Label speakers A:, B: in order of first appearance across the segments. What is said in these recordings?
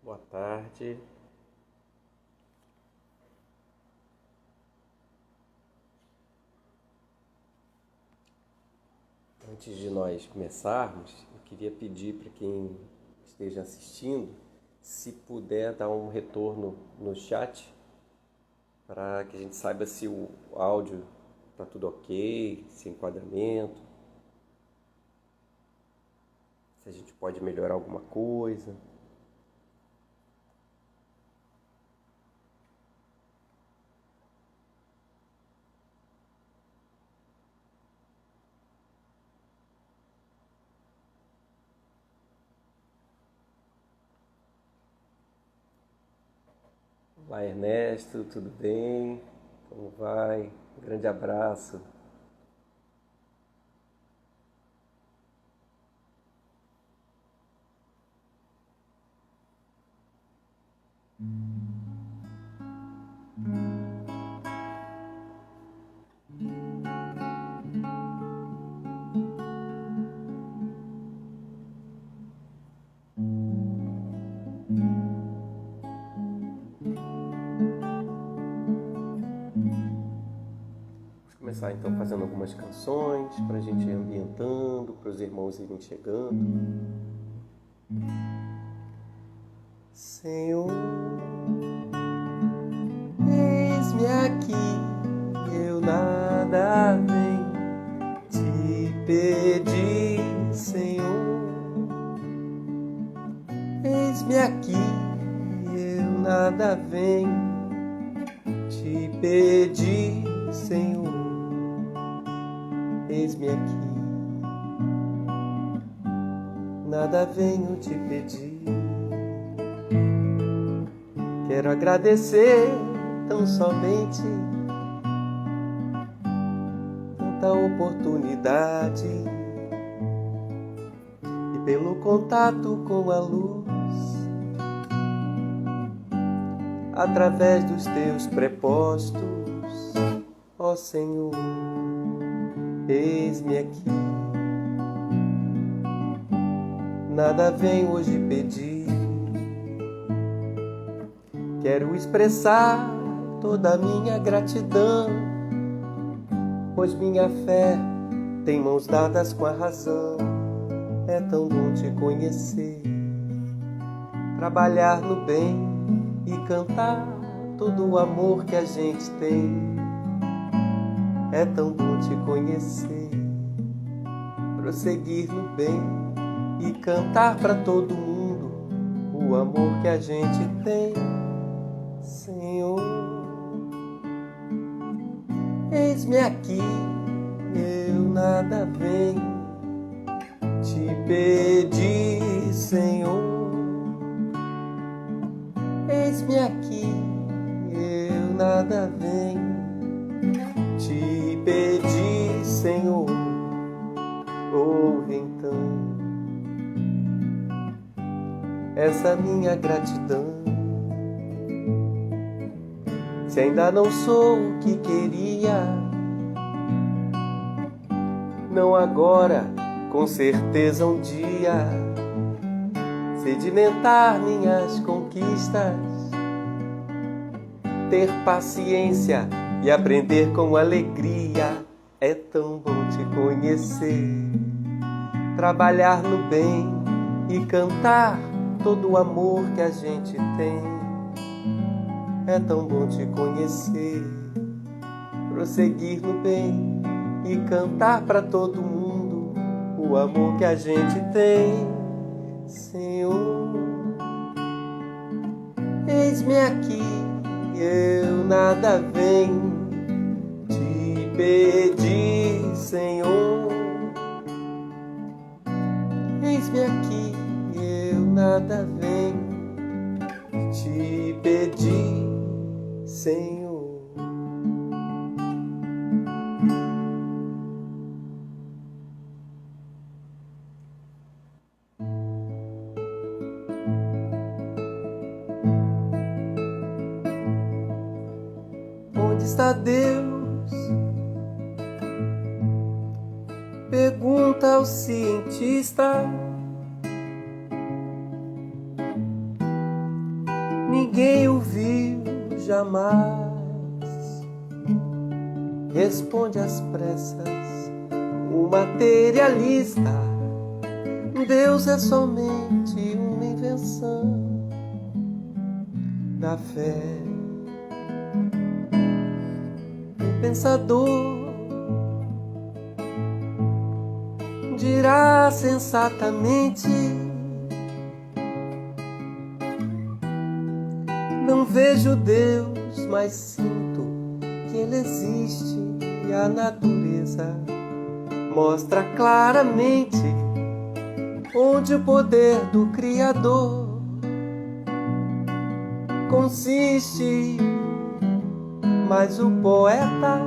A: Boa tarde. Antes de nós começarmos, eu queria pedir para quem esteja assistindo, se puder dar um retorno no chat, para que a gente saiba se o áudio está tudo ok, se enquadramento, se a gente pode melhorar alguma coisa. Olá, Ernesto, tudo bem? Como vai? Um grande abraço. Vamos começar então fazendo algumas canções para a gente ir ambientando, para os irmãos irem chegando. Senhor, eis-me aqui, eu nada venho te pedir, Senhor. Eis-me aqui, eu nada venho te pedir, Senhor. Eis-me aqui, nada venho te pedir. Quero agradecer tão somente tanta oportunidade e pelo contato com a luz através dos teus prepostos, ó Senhor. Eis-me aqui, nada venho hoje pedir. Quero expressar toda a minha gratidão, pois minha fé tem mãos dadas com a razão. É tão bom te conhecer, trabalhar no bem e cantar todo o amor que a gente tem. É tão bom te conhecer, prosseguir no bem e cantar para todo mundo o amor que a gente tem. Senhor, eis-me aqui, eu nada venho te pedir, Senhor. Eis-me aqui, eu nada venho te pedir, Senhor. Ouve então essa minha gratidão. Se ainda não sou o que queria, não agora, com certeza um dia, sedimentar minhas conquistas, ter paciência e aprender com alegria. É tão bom te conhecer, trabalhar no bem e cantar todo o amor que a gente tem. É tão bom te conhecer, prosseguir no bem e cantar para todo mundo o amor que a gente tem. Senhor, eis-me aqui, eu nada venho te pedir, Senhor. Eis-me aqui, eu nada venho te pedir, Senhor. Onde está Deus? Pergunta ao cientista. ninguém o viu jamais. Responde às pressas o materialista: Deus é somente uma invenção da fé. O pensador dirá sensatamente: não vejo Deus, mas sinto que Ele existe, e a natureza mostra claramente onde o poder do Criador consiste. Mas o poeta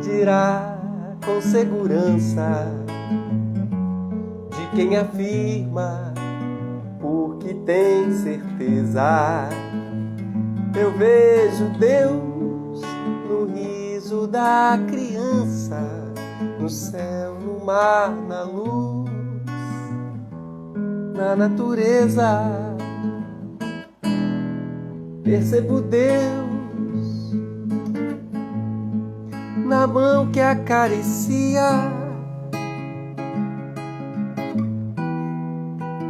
A: dirá com segurança de quem afirma porque tem certeza: eu vejo Deus no riso da criança, no céu, no mar, na luz, na natureza. Percebo Deus na mão que acaricia,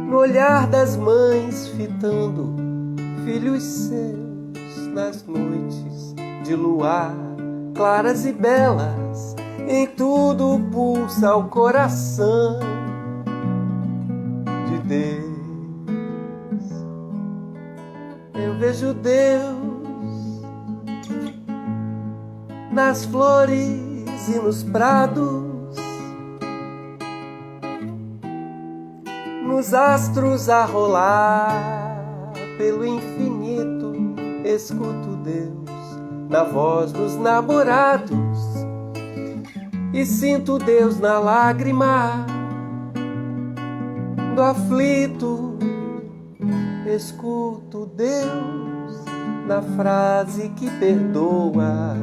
A: no olhar das mães fitando filhos seus, nas noites de luar claras e belas. Em tudo pulsa o coração de Deus. Eu vejo Deus nas flores e nos prados, nos astros a rolar pelo infinito. Escuto Deus na voz dos namorados e sinto Deus na lágrima do aflito. Escuto Deus na frase que perdoa.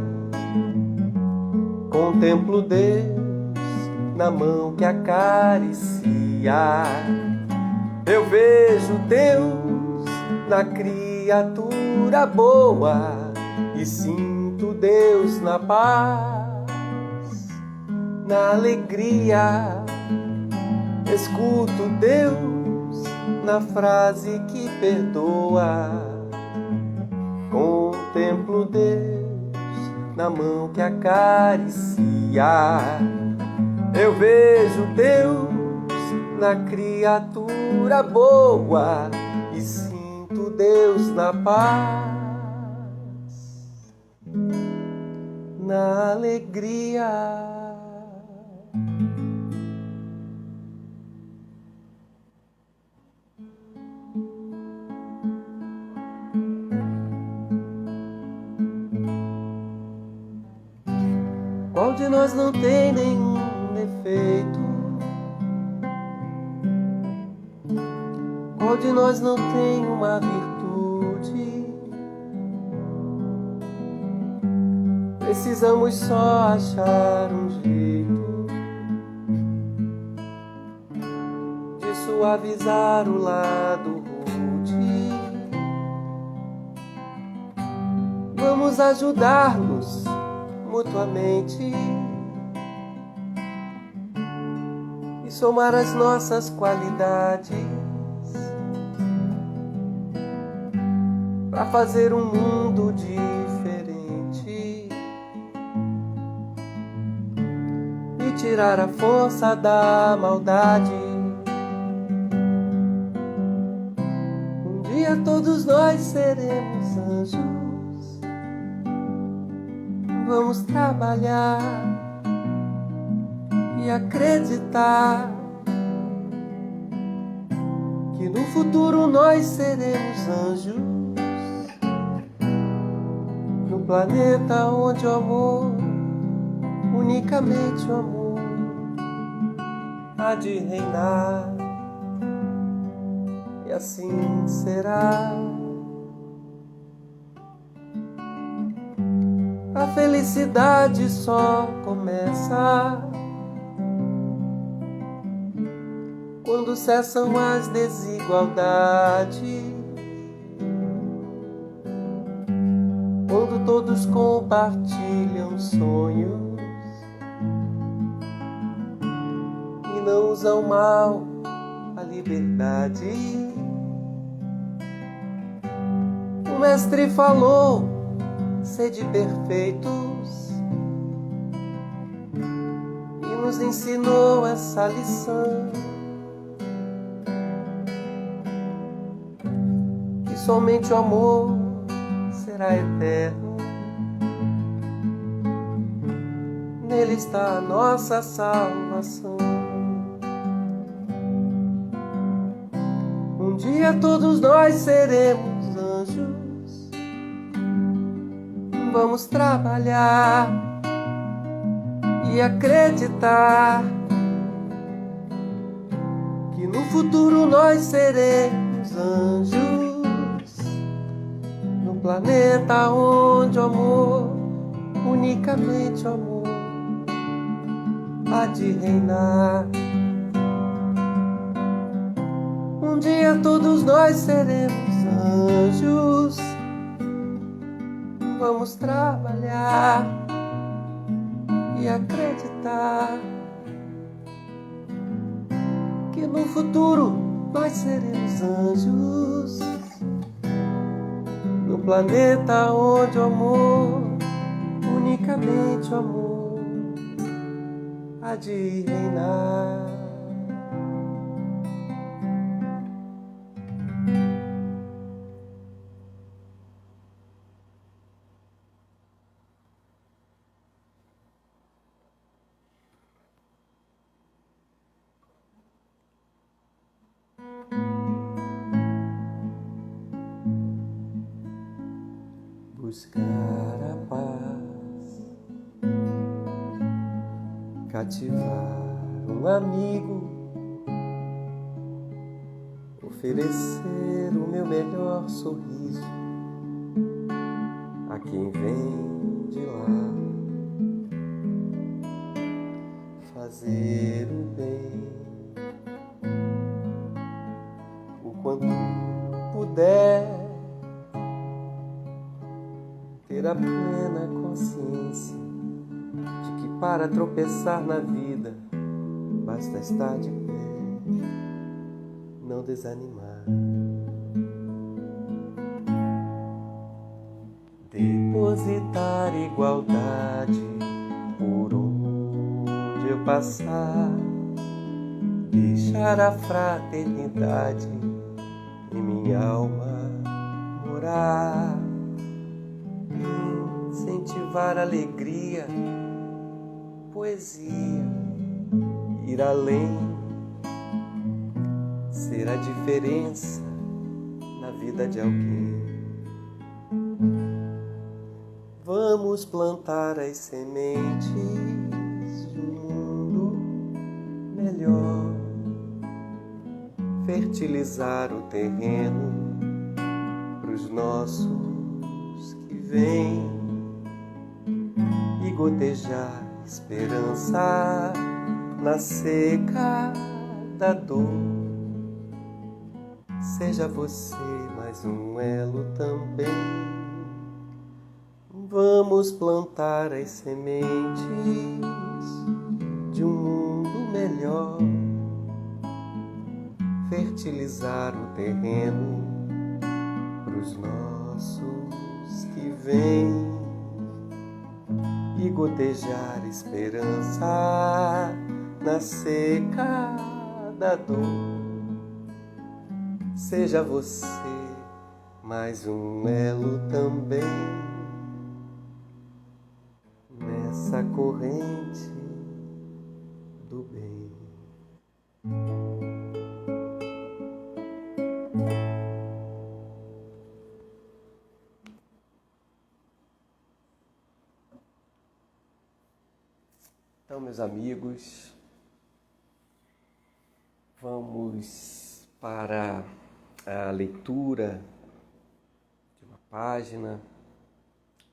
A: Contemplo Deus na mão que acaricia. Eu vejo Deus na criatura boa e sinto Deus na paz, na alegria. Escuto Deus na frase que perdoa. Contemplo Deus na mão que acaricia. Eu vejo Deus na criatura boa e sinto Deus na paz, na alegria. Qual de nós não tem nenhum defeito? Qual de nós não tem uma virtude? Precisamos só achar um jeito de suavizar o lado rude. Vamos ajudar-nos mutuamente e somar as nossas qualidades para fazer um mundo diferente e tirar a força da maldade. Um dia todos nós seremos anjos. Vamos trabalhar e acreditar que no futuro nós seremos anjos, no planeta onde o amor, unicamente o amor, há de reinar. E assim será. A felicidade só começa quando cessam as desigualdades todos compartilham sonhos e não usam mal a liberdade. O mestre falou: sede perfeitos, e nos ensinou essa lição, que somente o amor será eterno. Nele está a nossa salvação. Um dia todos nós seremos anjos. Vamos trabalhar e acreditar que no futuro nós seremos anjos, no planeta onde o amor, unicamente o amor, há de reinar. Um dia todos nós seremos anjos. Vamos trabalhar e acreditar que no futuro nós seremos anjos, no planeta onde o amor, unicamente o amor, há de reinar. Buscar a paz, cativar um amigo, oferecer o meu melhor sorriso a quem vem de lá, fazer o bem o quanto puder, ter a plena consciência de que para tropeçar na vida basta estar de pé, não desanimar. Depositar igualdade por onde eu passar, deixar a fraternidade em minha alma morar, incentivar alegria, poesia, ir além, ser a diferença na vida de alguém. Vamos plantar as sementes de um mundo melhor, fertilizar o terreno pros nossos que vêm e gotejar esperança na seca da dor. Seja você mais um elo também. Vamos plantar as sementes de um mundo melhor, fertilizar o terreno pros nossos que vêm e gotejar esperança na seca da dor. Seja você mais um elo também nessa corrente do bem. Então, meus amigos, vamos para a leitura de uma página,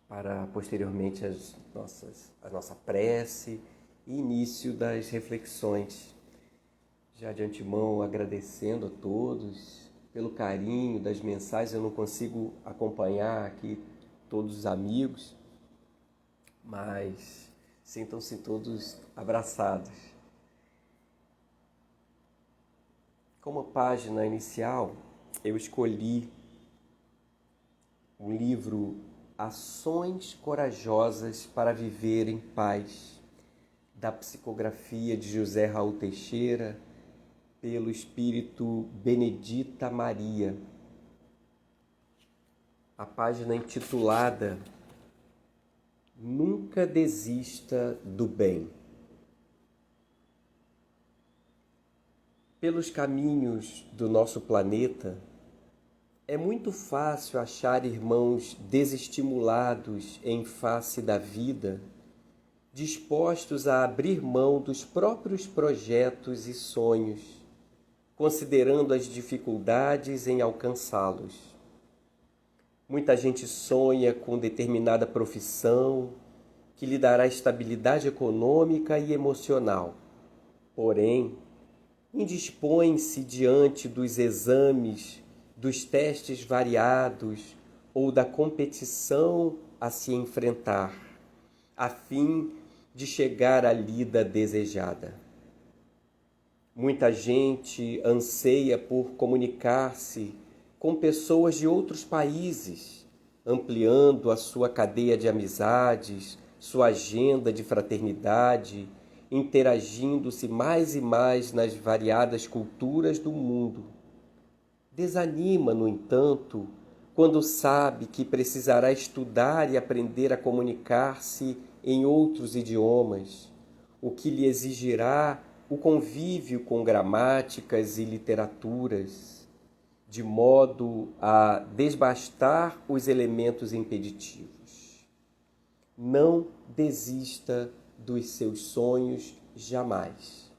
A: para posteriormente a nossa prece e início das reflexões. Já de antemão agradecendo a todos pelo carinho das mensagens. Eu não consigo acompanhar aqui todos os amigos, mas sintam-se todos abraçados. Como página inicial, eu escolhi o livro Ações Corajosas para Viver em Paz, da psicografia de José Raul Teixeira, pelo espírito Benedita Maria. A página intitulada Nunca Desista do Bem. Pelos caminhos do nosso planeta, é muito fácil achar irmãos desestimulados em face da vida, dispostos a abrir mão dos próprios projetos e sonhos, considerando as dificuldades em alcançá-los. Muita gente sonha com determinada profissão que lhe dará estabilidade econômica e emocional, porém, indispõe-se diante dos exames, dos testes variados ou da competição a se enfrentar, a fim de chegar à lida desejada. Muita gente anseia por comunicar-se com pessoas de outros países, ampliando a sua cadeia de amizades, sua agenda de fraternidade, interagindo-se mais e mais nas variadas culturas do mundo. Desanima, no entanto, quando sabe que precisará estudar e aprender a comunicar-se em outros idiomas, o que lhe exigirá o convívio com gramáticas e literaturas, de modo a desbastar os elementos impeditivos. Não desista dos seus sonhos jamais.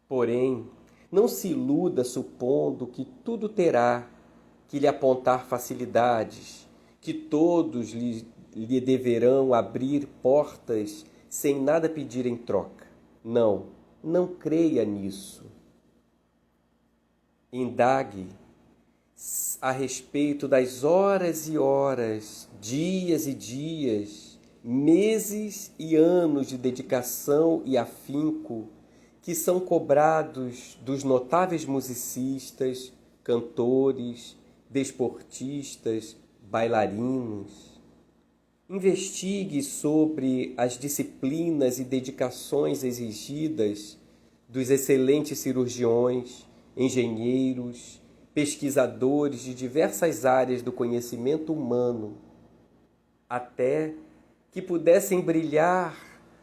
A: Porém, não se iluda supondo que tudo terá que lhe apontar facilidades, que todos lhe deverão abrir portas sem nada pedir em troca. Não creia nisso. Indague a respeito das horas e horas, dias e dias, meses e anos de dedicação e afinco que são cobrados dos notáveis musicistas, cantores, desportistas, bailarinos. Investigue sobre as disciplinas e dedicações exigidas dos excelentes cirurgiões, engenheiros, pesquisadores de diversas áreas do conhecimento humano, até que pudessem brilhar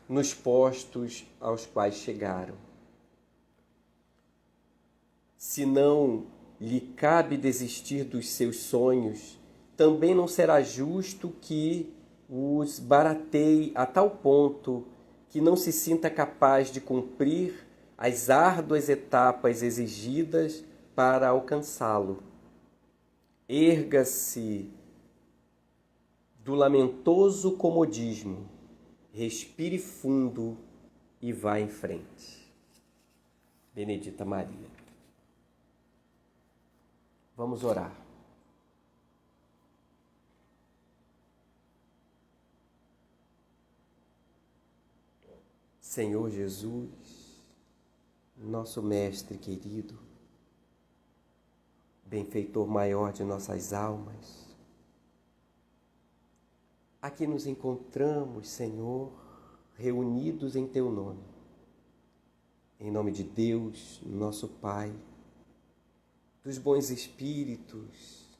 A: nos postos aos quais chegaram. Se não lhe cabe desistir dos seus sonhos, também não será justo que os barateie a tal ponto que não se sinta capaz de cumprir as árduas etapas exigidas para alcançá-lo. Erga-se do lamentoso comodismo, respire fundo e vá em frente. Benedita Maria. Vamos orar. Senhor Jesus, nosso Mestre querido, benfeitor maior de nossas almas, aqui nos encontramos, Senhor, reunidos em Teu nome. Em nome de Deus, nosso Pai, dos bons espíritos,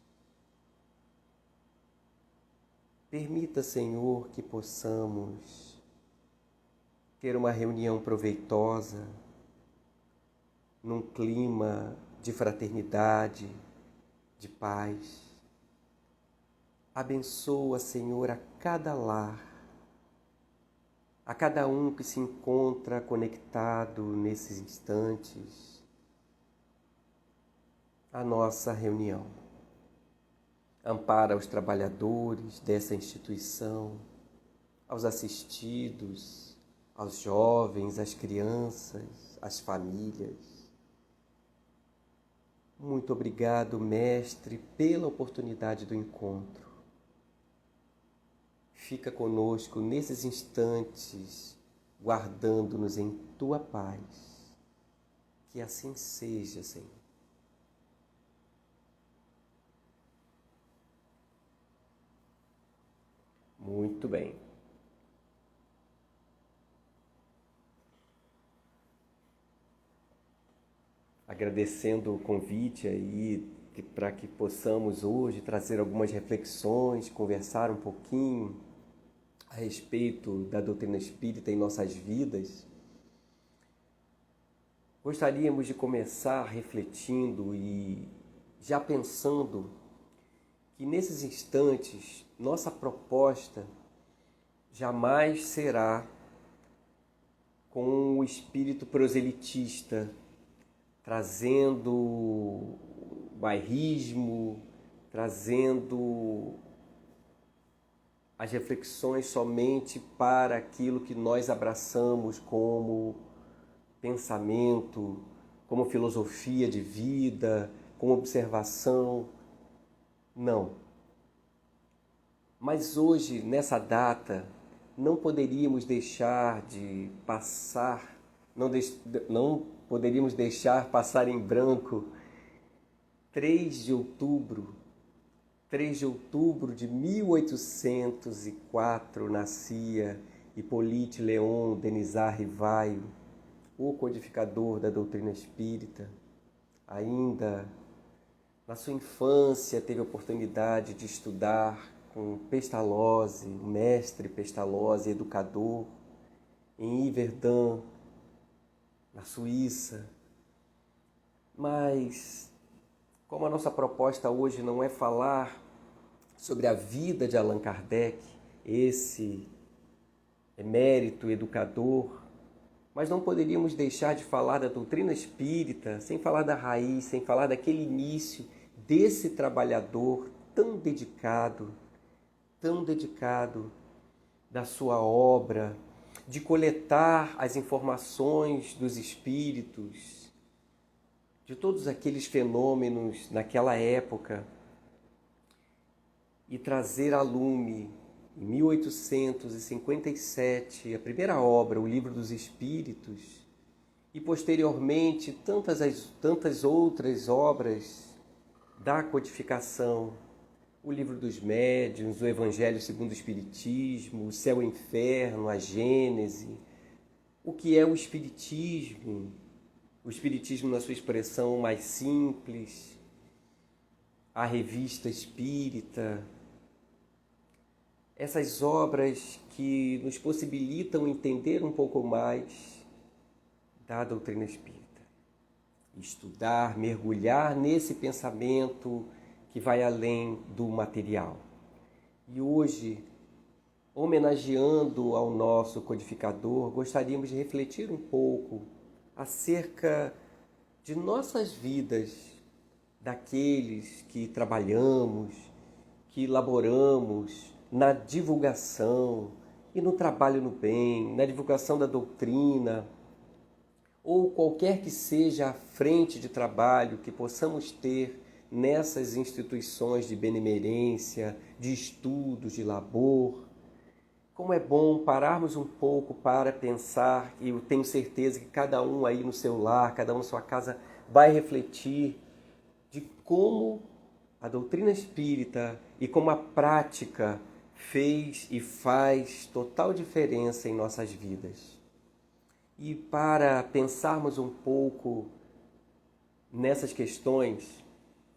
A: permita, Senhor, que possamos ter uma reunião proveitosa, num clima de fraternidade, de paz. Abençoa, Senhor, a cada lar, a cada um que se encontra conectado nesses instantes, a nossa reunião. Ampara os trabalhadores dessa instituição, aos assistidos, aos jovens, às crianças, às famílias. Muito obrigado, Mestre, pela oportunidade do encontro. fica conosco nesses instantes, guardando-nos em tua paz. Que assim seja, Senhor. Muito bem. Agradecendo o convite aí para que possamos hoje trazer algumas reflexões, conversar um pouquinho a respeito da doutrina espírita em nossas vidas. Gostaríamos de começar refletindo e já pensando que nesses instantes nossa proposta jamais será com o espírito proselitista, trazendo bairrismo, trazendo as reflexões somente para aquilo que nós abraçamos como pensamento, como filosofia de vida, como observação. Não. Mas hoje, nessa data, não poderíamos deixar de passar, não poderíamos deixar passar em branco 3 de outubro de 1804 nascia Hippolyte Léon Denisard Rivaio, o codificador da doutrina espírita. Ainda na sua infância teve a oportunidade de estudar com Pestalozzi, o mestre Pestalozzi, educador, em Yverdun, na Suíça. Mas, como a nossa proposta hoje não é falar sobre a vida de Allan Kardec, esse emérito educador, mas não poderíamos deixar de falar da doutrina espírita sem falar da raiz, sem falar daquele início desse trabalhador tão dedicado da sua obra, de coletar as informações dos espíritos, de todos aqueles fenômenos naquela época e trazer a lume, em 1857, a primeira obra, o Livro dos Espíritos, e posteriormente tantas outras obras da codificação, o Livro dos Médiuns, o Evangelho segundo o Espiritismo, o Céu e o Inferno, a Gênese, o que é o Espiritismo na sua expressão mais simples, a Revista Espírita, essas obras que nos possibilitam entender um pouco mais da doutrina espírita, estudar, mergulhar nesse pensamento que vai além do material. E hoje, homenageando ao nosso codificador, gostaríamos de refletir um pouco acerca de nossas vidas, daqueles que trabalhamos, que laboramos na divulgação e no trabalho no bem, na divulgação da doutrina, ou qualquer que seja a frente de trabalho que possamos ter nessas instituições de benemerência, de estudos, de labor. Como é bom pararmos um pouco para pensar, e eu tenho certeza que cada um aí no seu lar, cada um na sua casa, vai refletir de como a doutrina espírita e como a prática fez e faz total diferença em nossas vidas. E para pensarmos um pouco nessas questões,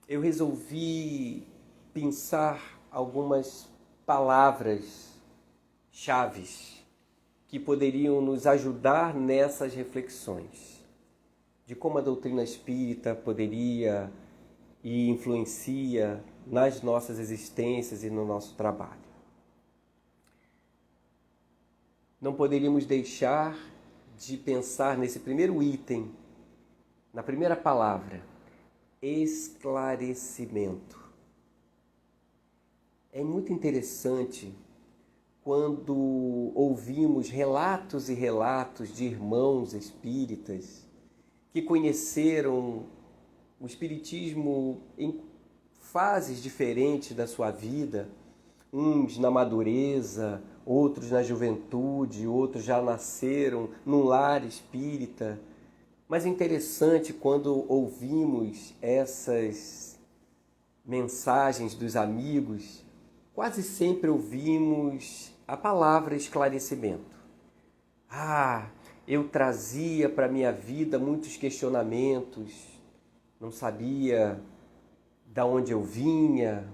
A: eu resolvi pensar algumas palavras chaves que poderiam nos ajudar nessas reflexões de como a doutrina espírita poderia e influencia nas nossas existências e no nosso trabalho. Não poderíamos deixar de pensar nesse primeiro item, na primeira palavra, esclarecimento. É muito interessante quando ouvimos relatos e relatos de irmãos espíritas que conheceram o espiritismo em fases diferentes da sua vida, uns na madureza, outros na juventude, outros já nasceram num lar espírita. Mas é interessante quando ouvimos essas mensagens dos amigos, quase sempre ouvimos a palavra esclarecimento. Eu trazia para a minha vida muitos questionamentos, não sabia de onde eu vinha,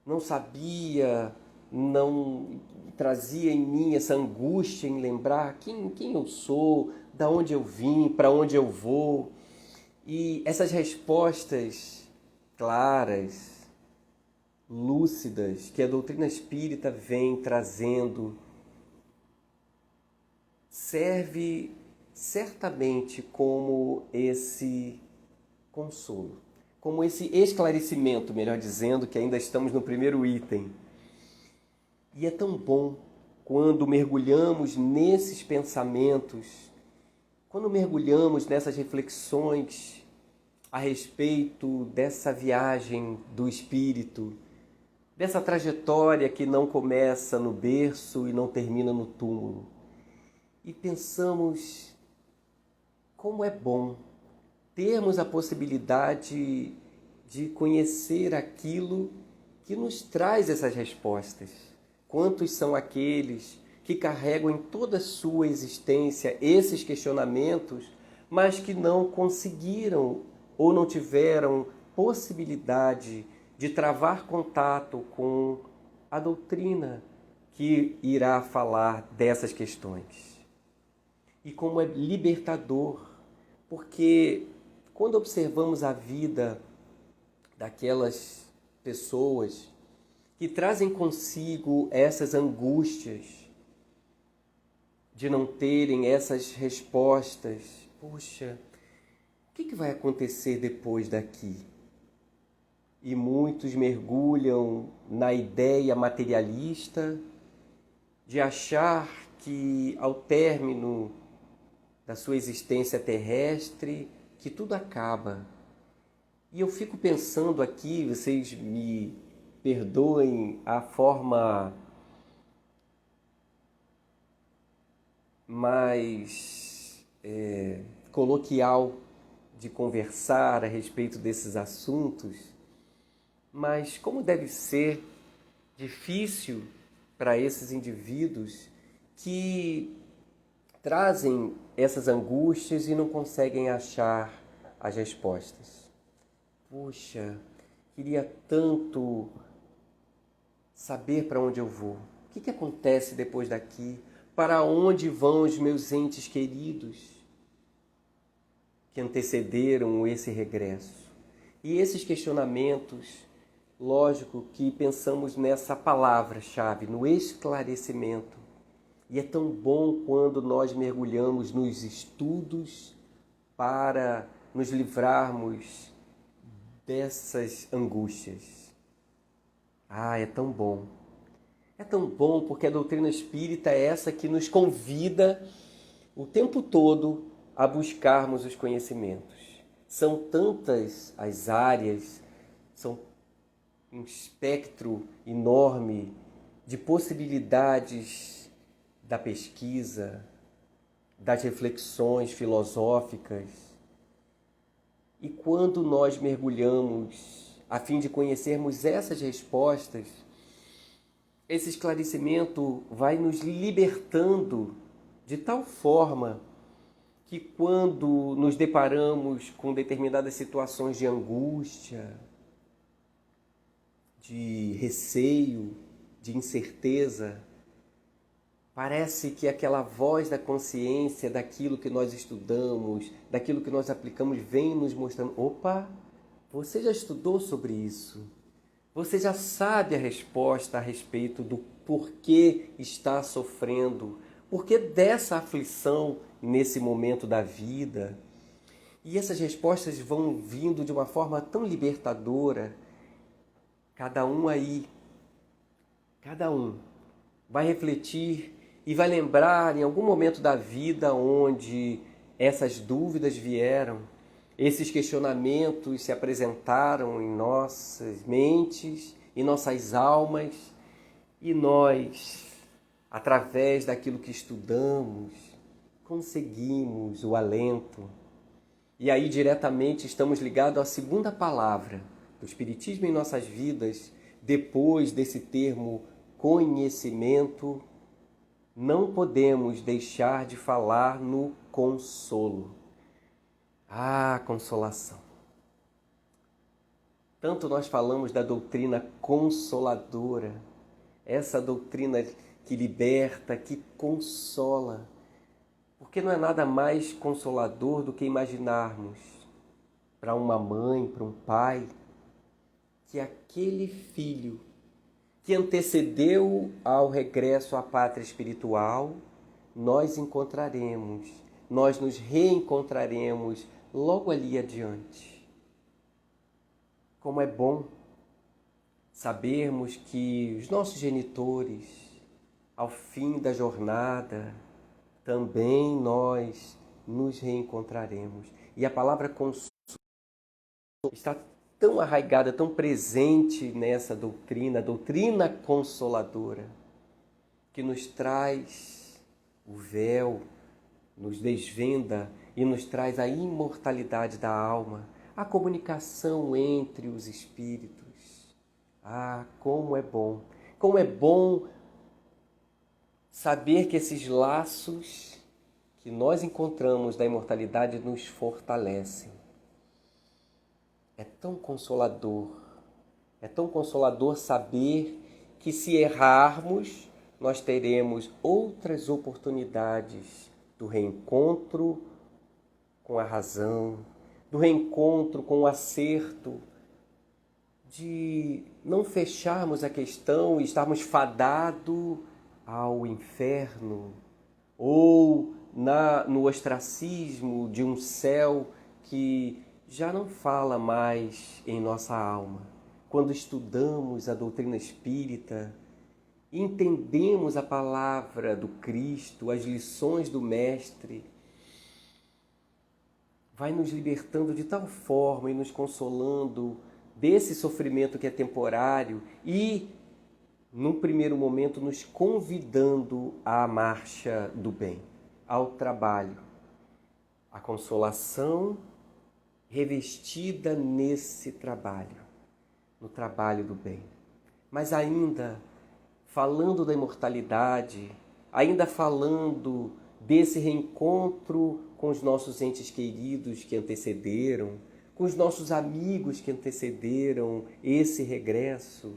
A: não sabia, não trazia em mim essa angústia em lembrar quem eu sou, de onde eu vim, para onde eu vou. E essas respostas claras, lúcidas, que a doutrina espírita vem trazendo, serve certamente como esse consolo, como esse esclarecimento, melhor dizendo, que ainda estamos no primeiro item. E é tão bom quando mergulhamos nesses pensamentos, quando mergulhamos nessas reflexões a respeito dessa viagem do espírito, dessa trajetória que não começa no berço e não termina no túmulo. E pensamos como é bom termos a possibilidade de conhecer aquilo que nos traz essas respostas. Quantos são aqueles que carregam em toda a sua existência esses questionamentos, mas que não conseguiram ou não tiveram possibilidade de travar contato com a doutrina que irá falar dessas questões. E como é libertador, porque quando observamos a vida daquelas pessoas que trazem consigo essas angústias de não terem essas respostas, poxa, o que vai acontecer depois daqui? E muitos mergulham na ideia materialista de achar que ao término da sua existência terrestre, que tudo acaba. E eu fico pensando aqui, vocês me perdoem a forma mais coloquial de conversar a respeito desses assuntos, mas como deve ser difícil para esses indivíduos que trazem essas angústias e não conseguem achar as respostas. Puxa, queria tanto saber para onde eu vou. O que acontece depois daqui? Para onde vão os meus entes queridos que antecederam esse regresso? E esses questionamentos, lógico que pensamos nessa palavra-chave, no esclarecimento. E é tão bom quando nós mergulhamos nos estudos para nos livrarmos dessas angústias. É tão bom. É tão bom porque a doutrina espírita é essa que nos convida o tempo todo a buscarmos os conhecimentos. São tantas as áreas, são um espectro enorme de possibilidades da pesquisa, das reflexões filosóficas. E quando nós mergulhamos a fim de conhecermos essas respostas, esse esclarecimento vai nos libertando de tal forma que quando nos deparamos com determinadas situações de angústia, de receio, de incerteza, parece que aquela voz da consciência, daquilo que nós estudamos, daquilo que nós aplicamos, vem nos mostrando: opa, você já estudou sobre isso? Você já sabe a resposta a respeito do porquê está sofrendo, porquê dessa aflição nesse momento da vida? E essas respostas vão vindo de uma forma tão libertadora. Cada um vai refletir e vai lembrar em algum momento da vida onde essas dúvidas vieram, esses questionamentos se apresentaram em nossas mentes, em nossas almas, E nós, através daquilo que estudamos, conseguimos o alento. E aí diretamente estamos ligados à segunda palavra do Espiritismo em nossas vidas, depois desse termo conhecimento, não podemos deixar de falar no consolo. Ah, consolação. Tanto nós falamos da doutrina consoladora, essa doutrina que liberta, que consola. Porque não é nada mais consolador do que imaginarmos para uma mãe, para um pai, que aquele filho que antecedeu ao regresso à pátria espiritual, nós encontraremos, nós nos reencontraremos logo ali adiante. Como é bom sabermos que os nossos genitores, ao fim da jornada, também nós nos reencontraremos. E a palavra consolo está tão arraigada, tão presente nessa doutrina, a doutrina consoladora, que nos traz o véu, nos desvenda e nos traz a imortalidade da alma, a comunicação entre os espíritos. Ah, como é bom! Como é bom saber que esses laços que nós encontramos da imortalidade nos fortalecem. É tão consolador saber que se errarmos, nós teremos outras oportunidades do reencontro com a razão, do reencontro com o acerto, de não fecharmos a questão e estarmos fadados ao inferno ou no ostracismo de um céu que já não fala mais em nossa alma. Quando estudamos a doutrina espírita, entendemos a palavra do Cristo, as lições do Mestre, vai nos libertando de tal forma e nos consolando desse sofrimento que é temporário e, num primeiro momento, nos convidando à marcha do bem, ao trabalho. A consolação revestida nesse trabalho, no trabalho do bem. Mas ainda falando da imortalidade, ainda falando desse reencontro com os nossos entes queridos que antecederam, com os nossos amigos que antecederam esse regresso,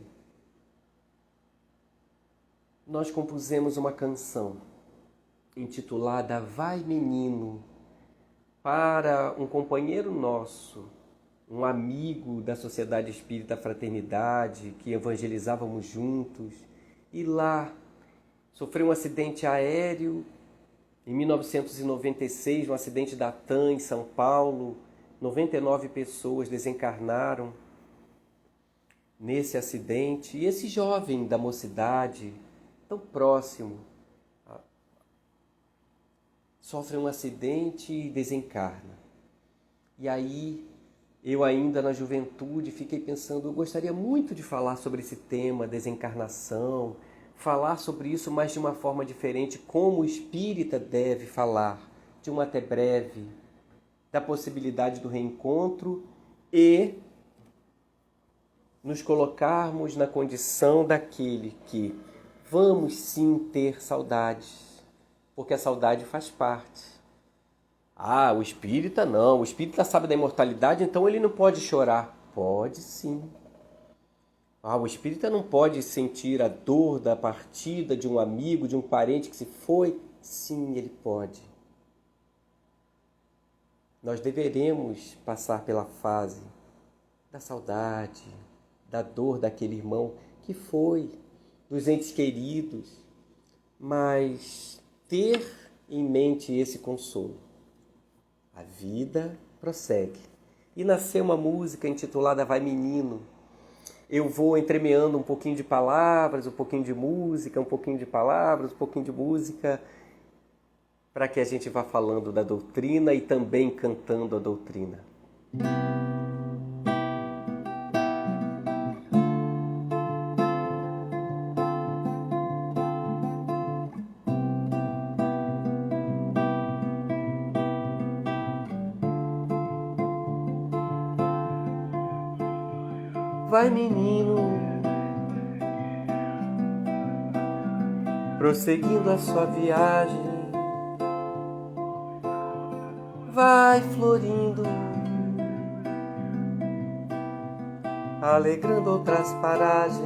A: nós compusemos uma canção intitulada Vai Menino, para um companheiro nosso, um amigo da Sociedade Espírita Fraternidade, que evangelizávamos juntos, e lá sofreu um acidente aéreo em 1996, um acidente da TAM em São Paulo. 99 pessoas desencarnaram nesse acidente. E esse jovem da mocidade, tão próximo, sofre um acidente e desencarna. E aí, eu ainda na juventude fiquei pensando, eu gostaria muito de falar sobre esse tema, desencarnação, falar sobre isso, mas de uma forma diferente, como o espírita deve falar, de uma até breve, da possibilidade do reencontro e nos colocarmos na condição daquele que vamos sim ter saudades, porque a saudade faz parte. Ah, o espírita não, o espírita sabe da imortalidade, então ele não pode chorar. Pode sim. Ah, o espírita não pode sentir a dor da partida de um amigo, de um parente que se foi. Sim, ele pode. Nós deveremos passar pela fase da saudade, da dor daquele irmão que foi, dos entes queridos, mas ter em mente esse consolo. A vida prossegue. E nasceu uma música intitulada Vai Menino. Eu vou entremeando um pouquinho de palavras, um pouquinho de música, um pouquinho de palavras, um pouquinho de música, para que a gente vá falando da doutrina e também cantando a doutrina. Vai, menino, prosseguindo a sua viagem. Vai, florindo, alegrando outras paragens.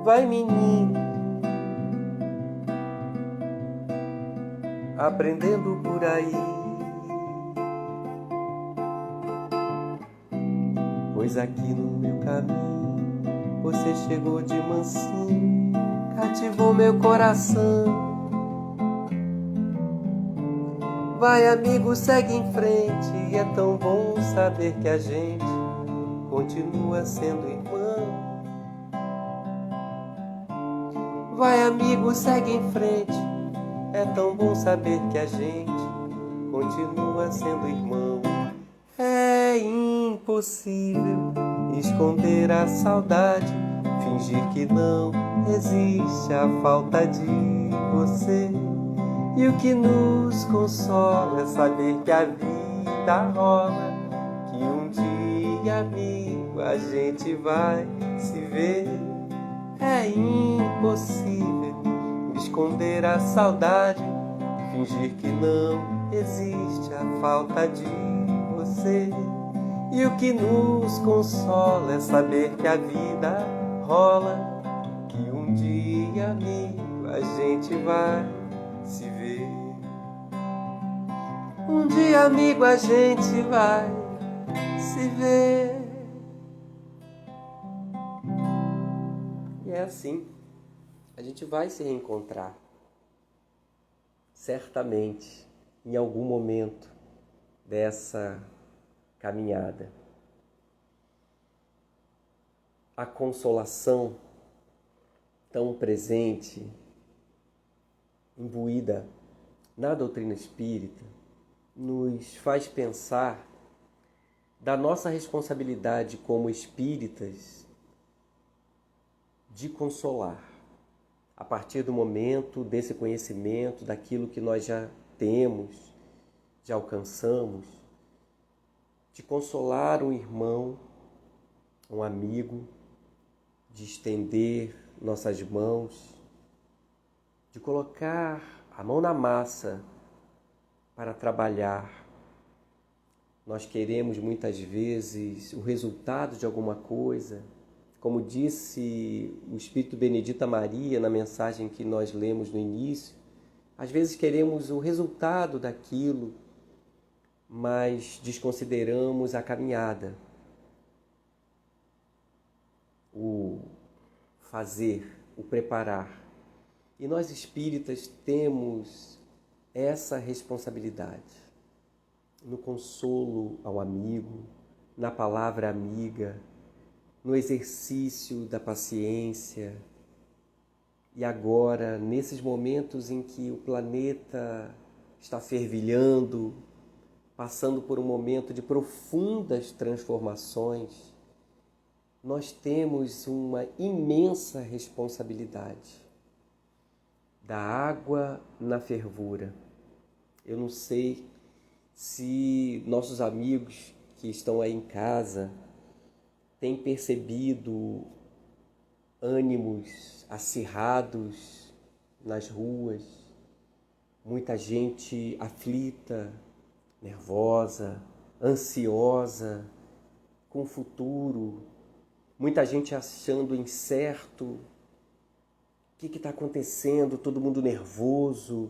A: Vai, menino, aprendendo por aí. Pois aqui no meu caminho você chegou de mansinho, cativou meu coração. Vai, amigo, segue em frente, é tão bom saber que a gente continua sendo irmão. Vai, amigo, segue em frente, é tão bom saber que a gente continua sendo irmão. É impossível esconder a saudade, fingir que não existe a falta de você. E o que nos consola é saber que a vida rola, que um dia, amigo, a gente vai se ver. É impossível esconder a saudade, fingir que não existe a falta de você. E o que nos consola é saber que a vida rola, que um dia, amigo, a gente vai se ver. Um dia, amigo, a gente vai se ver. E é assim, a gente vai se reencontrar, certamente, em algum momento dessa caminhada. A consolação tão presente, imbuída na doutrina espírita, nos faz pensar da nossa responsabilidade como espíritas de consolar, a partir do momento desse conhecimento, daquilo que nós já temos, já alcançamos, de consolar um irmão, um amigo, de estender nossas mãos, de colocar a mão na massa para trabalhar. Nós queremos muitas vezes o resultado de alguma coisa. Como disse o Espírito Benedita Maria na mensagem que nós lemos no início, às vezes queremos o resultado daquilo, mas desconsideramos a caminhada, o fazer, o preparar. E nós espíritas temos essa responsabilidade no consolo ao amigo, na palavra amiga, no exercício da paciência. E agora, nesses momentos em que o planeta está fervilhando, passando por um momento de profundas transformações, nós temos uma imensa responsabilidade da água na fervura. Eu não sei se nossos amigos que estão aí em casa têm percebido ânimos acirrados nas ruas, muita gente aflita, nervosa, ansiosa com o futuro, muita gente achando incerto o que está acontecendo, todo mundo nervoso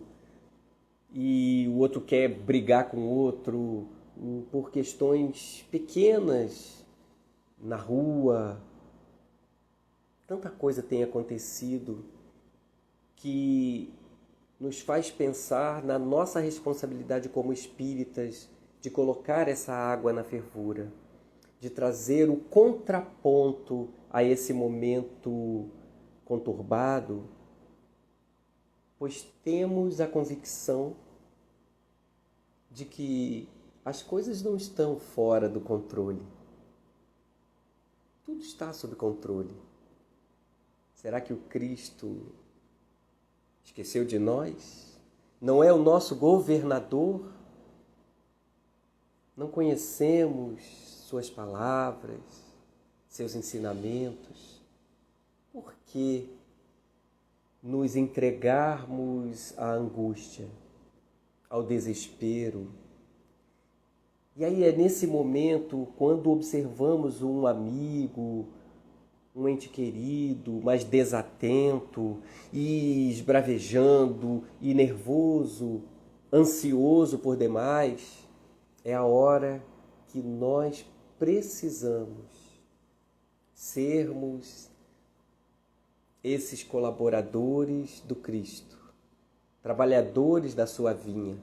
A: e o outro quer brigar com o outro por questões pequenas na rua. Tanta coisa tem acontecido que nos faz pensar na nossa responsabilidade como espíritas de colocar essa água na fervura, de trazer o contraponto a esse momento conturbado, pois temos a convicção de que as coisas não estão fora do controle. Tudo está sob controle. Será que o Cristo esqueceu de nós? Não é o nosso governador? Não conhecemos suas palavras, seus ensinamentos. Por que nos entregarmos à angústia, ao desespero? E aí é nesse momento, quando observamos um amigo, um ente querido, mais desatento e esbravejando e nervoso, ansioso por demais, é a hora que nós precisamos sermos esses colaboradores do Cristo, trabalhadores da sua vinha.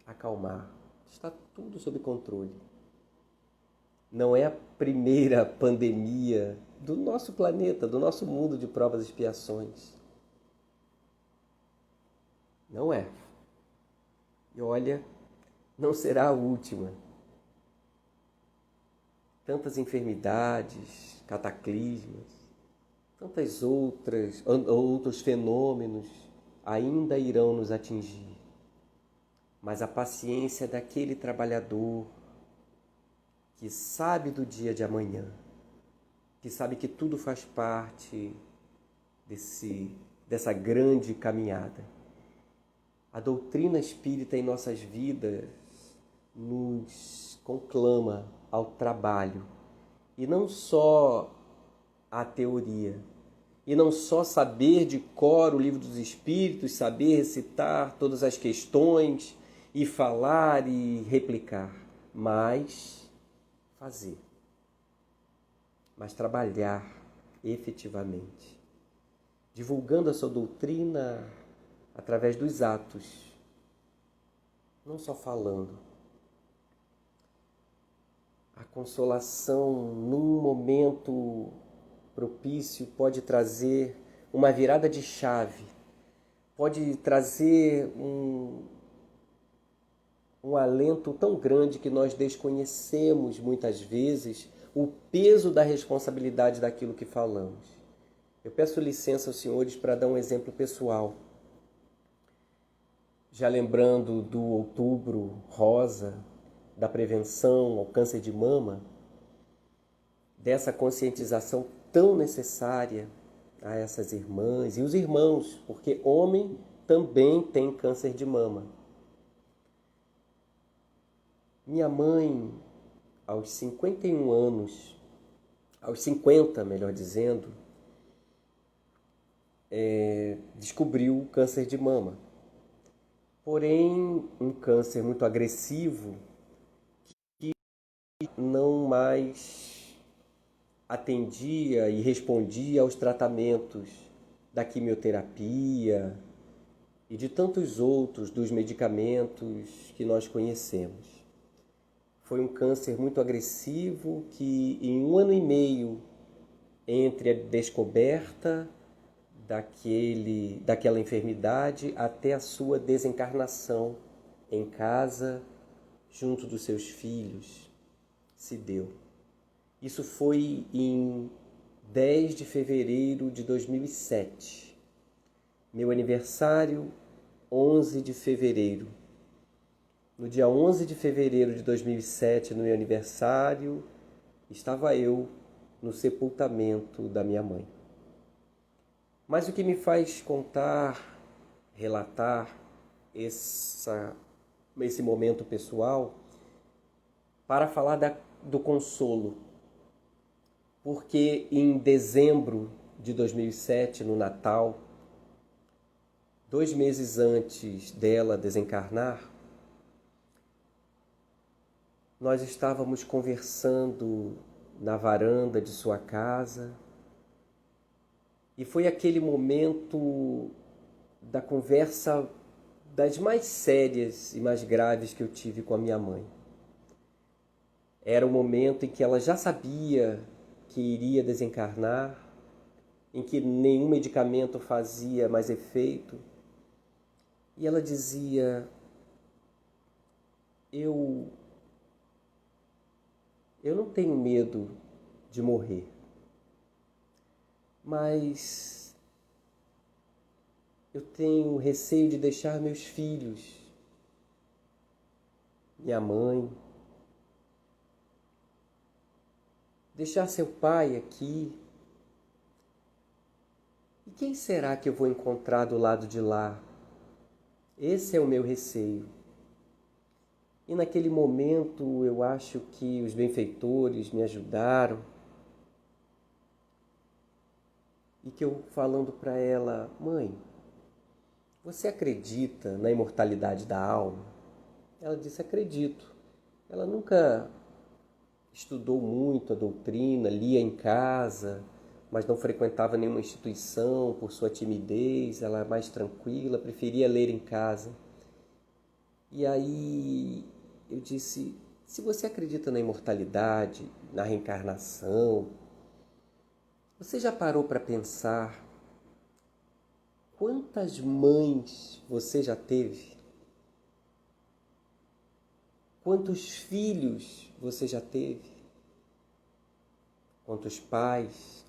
A: Acalmar. Está tudo sob controle. Não é a primeira pandemia do nosso planeta, do nosso mundo de provas e expiações. Não é. E olha, não será a última. Tantas enfermidades, cataclismas, tantas outros fenômenos ainda irão nos atingir. Mas a paciência daquele trabalhador que sabe do dia de amanhã, que sabe que tudo faz parte dessa grande caminhada. A doutrina espírita em nossas vidas nos conclama ao trabalho, e não só a teoria, e não só saber de cor o livro dos Espíritos, saber recitar todas as questões e falar e replicar, mas fazer, mas trabalhar efetivamente, divulgando a sua doutrina através dos atos, não só falando. A consolação num momento propício pode trazer uma virada de chave, pode trazer um alento tão grande que nós desconhecemos muitas vezes o peso da responsabilidade daquilo que falamos. Eu peço licença aos senhores para dar um exemplo pessoal. Já lembrando do Outubro Rosa, da prevenção ao câncer de mama, dessa conscientização tão necessária a essas irmãs e os irmãos, porque homem também tem câncer de mama. Minha mãe, aos 51 anos, aos 50, melhor dizendo, descobriu o câncer de mama. Porém, um câncer muito agressivo que não mais atendia e respondia aos tratamentos da quimioterapia e de tantos outros dos medicamentos que nós conhecemos. Foi um câncer muito agressivo que, em 1 ano e meio, entre a descoberta daquela enfermidade até a sua desencarnação em casa, junto dos seus filhos, se deu. Isso foi em 10 de fevereiro de 2007. Meu aniversário, 11 de fevereiro. No dia 11 de fevereiro de 2007, no meu aniversário, estava eu no sepultamento da minha mãe. Mas o que me faz contar, relatar esse momento pessoal, para falar do consolo. Porque em dezembro de 2007, no Natal, 2 meses antes dela desencarnar, nós estávamos conversando na varanda de sua casa e foi aquele momento da conversa das mais sérias e mais graves que eu tive com a minha mãe. Era o momento em que ela já sabia que iria desencarnar, em que nenhum medicamento fazia mais efeito. E ela dizia: eu não tenho medo de morrer, mas eu tenho receio de deixar meus filhos, minha mãe, deixar seu pai aqui. E quem será que eu vou encontrar do lado de lá? Esse é o meu receio. E naquele momento eu acho que os benfeitores me ajudaram. E que eu falando para ela, mãe, você acredita na imortalidade da alma? Ela disse, acredito. Ela nunca estudou muito a doutrina, lia em casa, mas não frequentava nenhuma instituição por sua timidez, ela é mais tranquila, preferia ler em casa. E aí eu disse, se você acredita na imortalidade, na reencarnação, você já parou para pensar quantas mães você já teve? Quantos filhos você já teve? Quantos pais?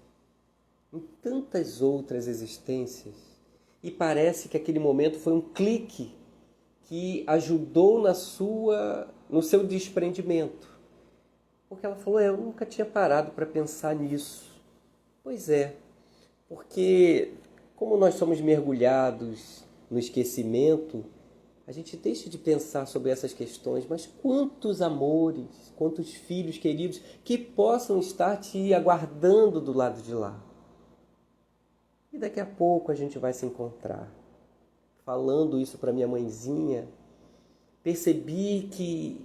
A: Em tantas outras existências. E parece que aquele momento foi um clique que ajudou no seu desprendimento. Porque ela falou, eu nunca tinha parado para pensar nisso. Pois é, porque como nós somos mergulhados no esquecimento, a gente deixa de pensar sobre essas questões, mas quantos amores, quantos filhos queridos que possam estar te aguardando do lado de lá. E daqui a pouco a gente vai se encontrar. Falando isso para minha mãezinha, percebi que,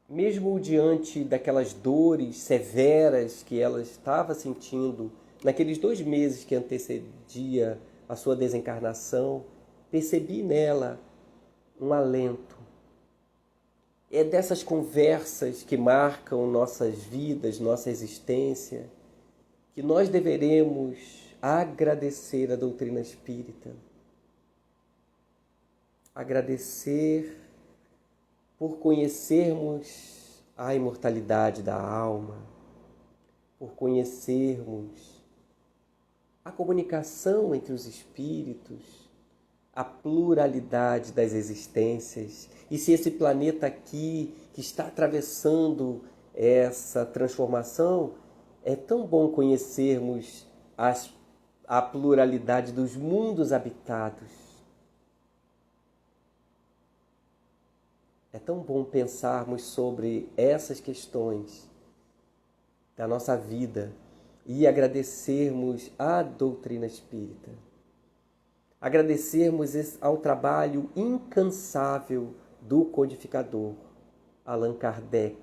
A: mesmo diante daquelas dores severas que ela estava sentindo, naqueles 2 meses que antecedia a sua desencarnação, percebi nela um alento. É dessas conversas que marcam nossas vidas, nossa existência, que nós deveremos agradecer a doutrina espírita. Agradecer por conhecermos a imortalidade da alma, por conhecermos a comunicação entre os espíritos, a pluralidade das existências. E se esse planeta aqui, que está atravessando essa transformação, é tão bom conhecermos a pluralidade dos mundos habitados. É tão bom pensarmos sobre essas questões da nossa vida e agradecermos à doutrina espírita. Agradecermos ao trabalho incansável do codificador, Allan Kardec.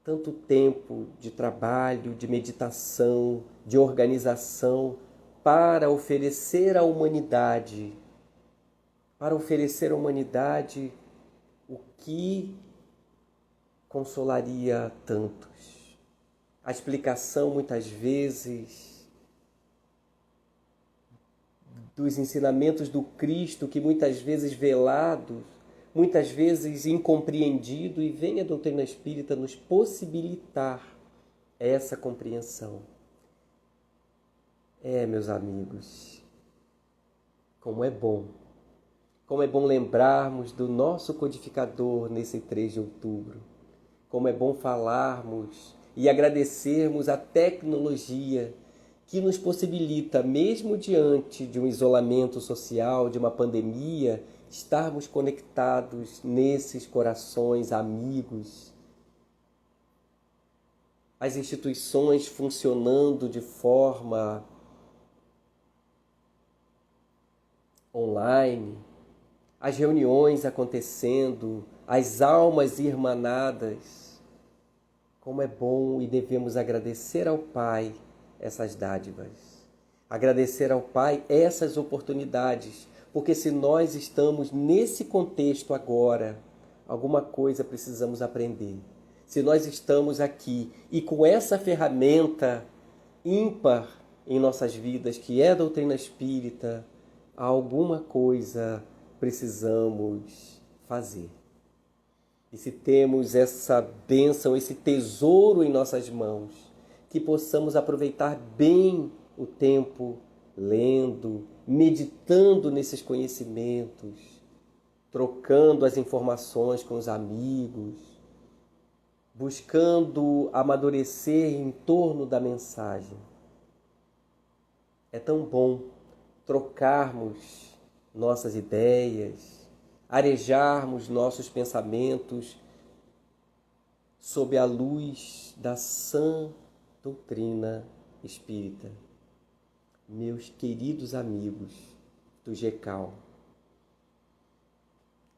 A: Tanto tempo de trabalho, de meditação, de organização para oferecer à humanidade, o que consolaria tantos. A explicação, muitas vezes, dos ensinamentos do Cristo, que muitas vezes velados, muitas vezes incompreendido, e vem a doutrina espírita nos possibilitar essa compreensão. Meus amigos, como é bom lembrarmos do nosso codificador nesse 3 de outubro. Como é bom falarmos e agradecermos a tecnologia que nos possibilita, mesmo diante de um isolamento social, de uma pandemia, estarmos conectados nesses corações amigos. As instituições funcionando de forma online, as reuniões acontecendo, as almas irmanadas. Como é bom e devemos agradecer ao Pai essas dádivas. Agradecer ao Pai essas oportunidades, porque se nós estamos nesse contexto agora, alguma coisa precisamos aprender. Se nós estamos aqui e com essa ferramenta ímpar em nossas vidas, que é a doutrina espírita, alguma coisa precisamos fazer. E se temos essa bênção, esse tesouro em nossas mãos, que possamos aproveitar bem o tempo lendo, meditando nesses conhecimentos, trocando as informações com os amigos, buscando amadurecer em torno da mensagem. É tão bom trocarmos nossas ideias, arejarmos nossos pensamentos sob a luz da sã doutrina espírita. Meus queridos amigos do GECAL,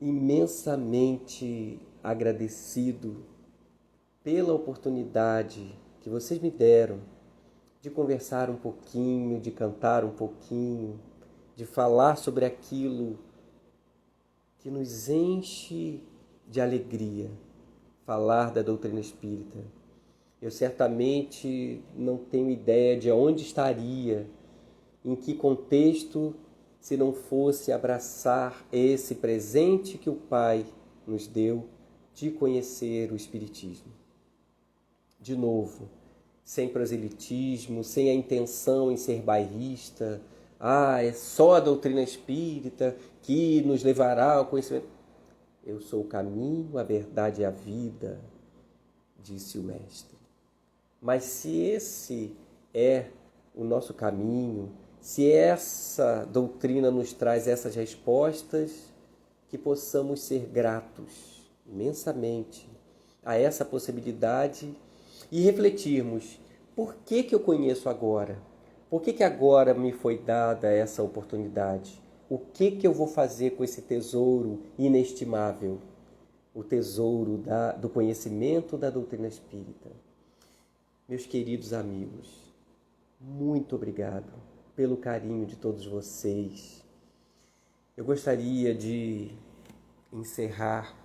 A: imensamente agradecido pela oportunidade que vocês me deram de conversar um pouquinho, de cantar um pouquinho, de falar sobre aquilo que nos enche de alegria, falar da doutrina espírita. Eu certamente não tenho ideia de onde estaria, em que contexto, se não fosse abraçar esse presente que o Pai nos deu de conhecer o Espiritismo. De novo, sem proselitismo, sem a intenção em ser bairrista. É só a doutrina espírita que nos levará ao conhecimento. Eu sou o caminho, a verdade e a vida, disse o Mestre. Mas se esse é o nosso caminho, se essa doutrina nos traz essas respostas, que possamos ser gratos imensamente a essa possibilidade e refletirmos: por que eu conheço agora? Por que agora me foi dada essa oportunidade? O que eu vou fazer com esse tesouro inestimável? O tesouro do conhecimento da doutrina espírita. Meus queridos amigos, muito obrigado pelo carinho de todos vocês. Eu gostaria de encerrar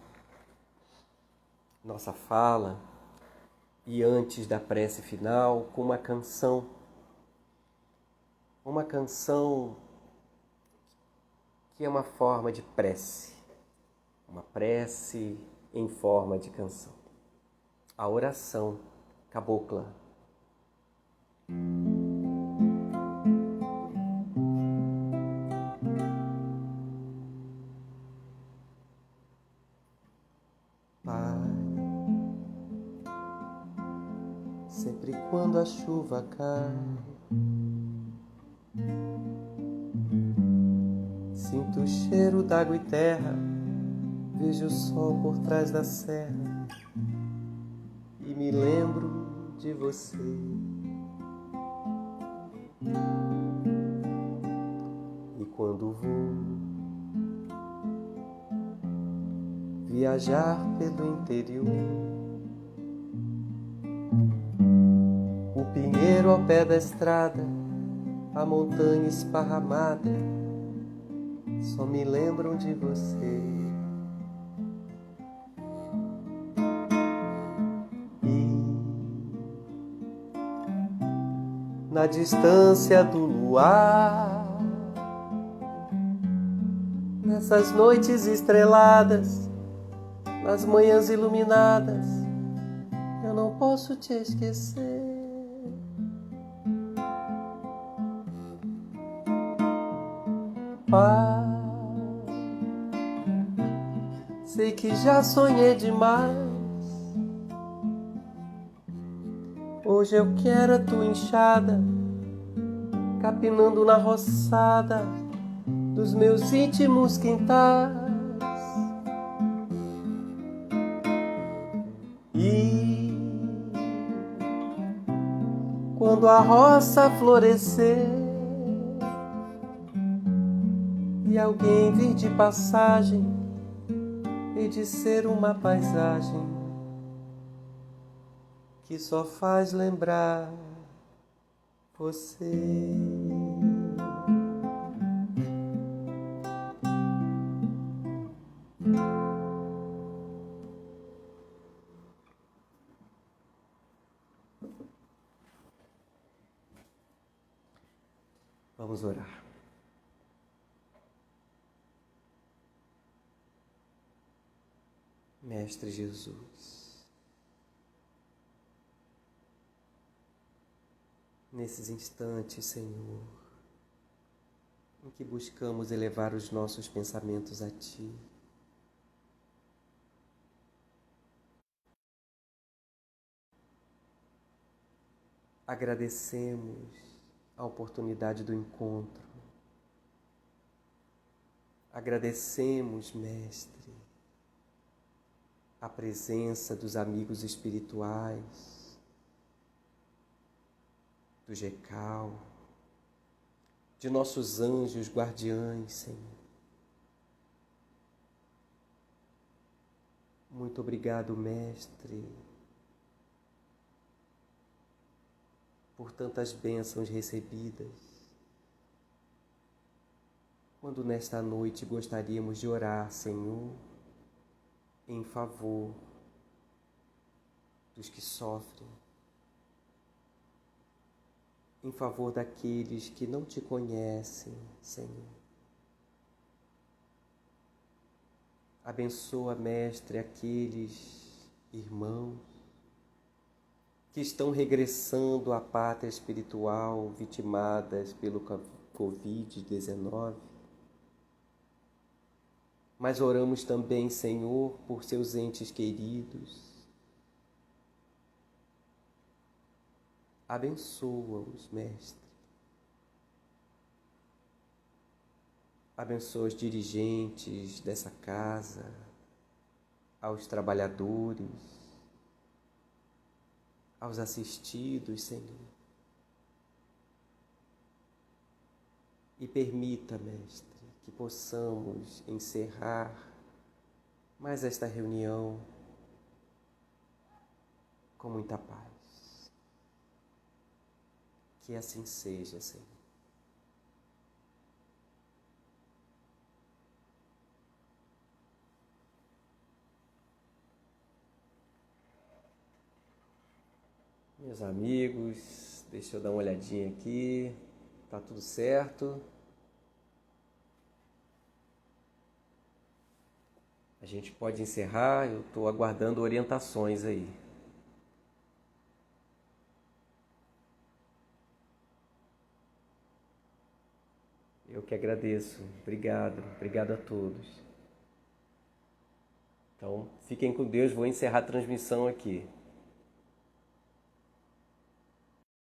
A: nossa fala e antes da prece final com uma canção. Uma canção que é uma forma de prece. Uma prece em forma de canção. A oração cabocla. Pai, sempre quando a chuva cai, sinto o cheiro d'água e terra, vejo o sol por trás da serra e me lembro de você. E quando vou viajar pelo interior, o pinheiro ao pé da estrada, a montanha esparramada, só me lembram de você. Na distância do luar, nessas noites estreladas, nas manhãs iluminadas, eu não posso te esquecer. Pai, sei que já sonhei demais, hoje eu quero a tua enxada, capinando na roçada dos meus íntimos quintais. E quando a roça florescer e alguém vir de passagem, e de ser uma paisagem que só faz lembrar você. Vamos orar. Mestre Jesus, nesses instantes, Senhor, em que buscamos elevar os nossos pensamentos a Ti, Agradecemos a oportunidade do encontro. Agradecemos, Mestre, a presença dos amigos espirituais, do GECAL, de nossos anjos guardiães, Senhor. Muito obrigado, Mestre, por tantas bênçãos recebidas. Quando nesta noite gostaríamos de orar, Senhor, em favor dos que sofrem, em favor daqueles que não te conhecem, Senhor. Abençoa, Mestre, aqueles irmãos que estão regressando à pátria espiritual, vitimadas pelo Covid-19. Mas oramos também, Senhor, por seus entes queridos. Abençoa-os, Mestre. Abençoa os dirigentes dessa casa, aos trabalhadores, aos assistidos, Senhor. E permita, Mestre, que possamos encerrar mais esta reunião com muita paz. Que assim seja, Senhor. Meus amigos, deixa eu dar uma olhadinha aqui. Tá tudo certo. A gente pode encerrar, eu estou aguardando orientações aí. Eu que agradeço. Obrigado a todos. Então, fiquem com Deus, vou encerrar a transmissão aqui.